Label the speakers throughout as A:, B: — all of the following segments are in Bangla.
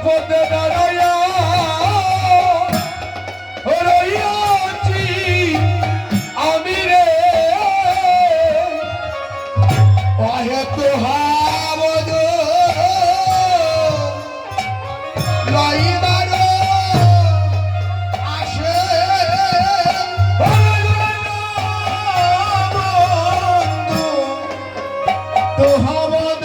A: পথে দাঁড়াইয়া রইয়াছি আমি রে অহেত হাবদ লইবার আসে তো হাবদ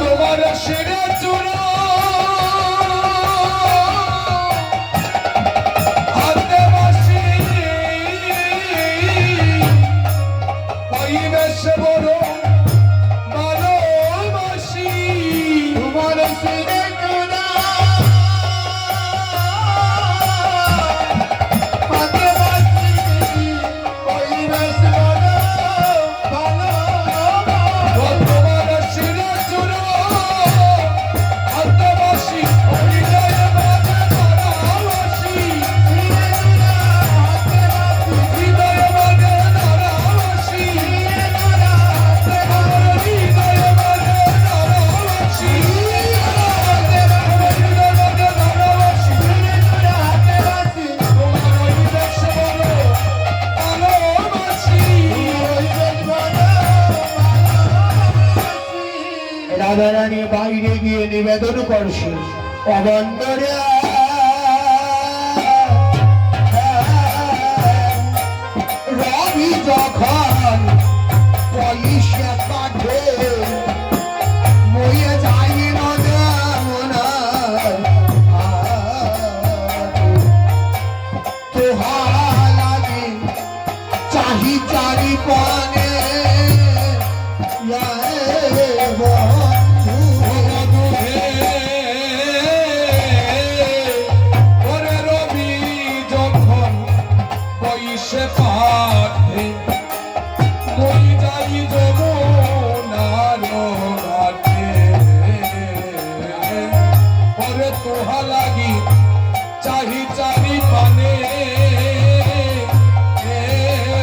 A: তোমার শিরে চূড়া হাতে বাসি পরিবেশে বড় ভালোবাসি তোমার শিরে চূড়া হাতে বাসি পরিবেশে বড় ভালোবাসি তোমার শিরে চূড়া রাধারানী বাইরে গিয়ে নিবেদন করছে অবন্দরে রবি যখন পয়সা কাঠে মইয়ে যাই তোহার লাগে চাহি চারি পানে সে পাঠে মই যাই যমুনার ঘাটে পরে তোহা লাগি চাহি চারি পানে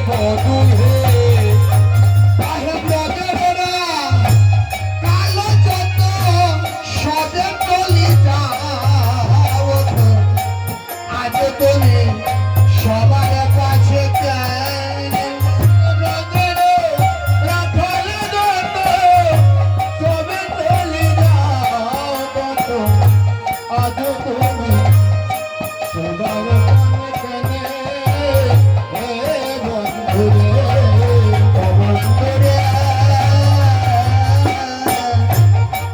A: বধু হে কালো যত সবে চলি যাও আজ তুমি সবার কাছে সবে চলে যাও আজ তুমি সবার বন্ধুরে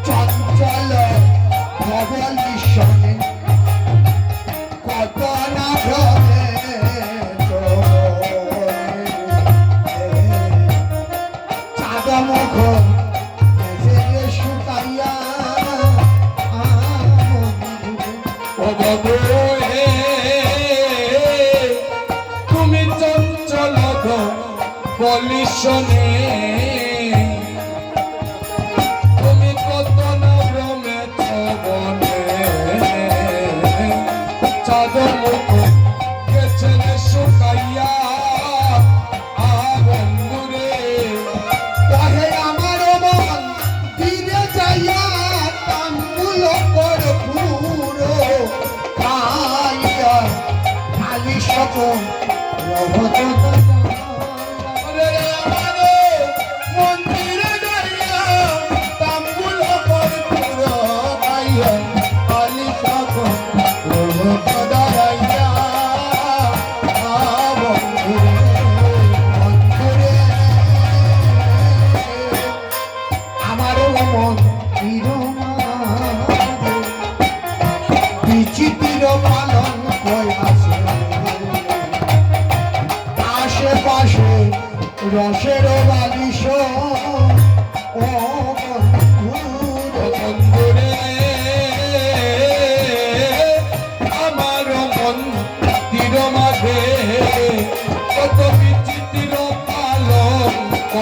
A: চঞ্চল ভবন মিশনে কত না ভ্রমে চাঁদমুখ শুকাইয়া তুমি চঞ্চল বলিশনে তুমি কত না ভ্রমে বনে চাঁদমুখ গেছে শুকাইয়া বন্ধুরে তাহে আমার মন দিনে যাইয়া তাম্বুল পর পুরো খাইয়া খালি সকল রহত মন্দিরে যাইয়া তাম্বুল পর পুরো খাইয়া খালি সকল রহত দাঁড়াইয়া রসের বালিশ ও
B: বন্ধুরে আমার মন্দির মাঝে কত বিচিত্র পালঙ্ক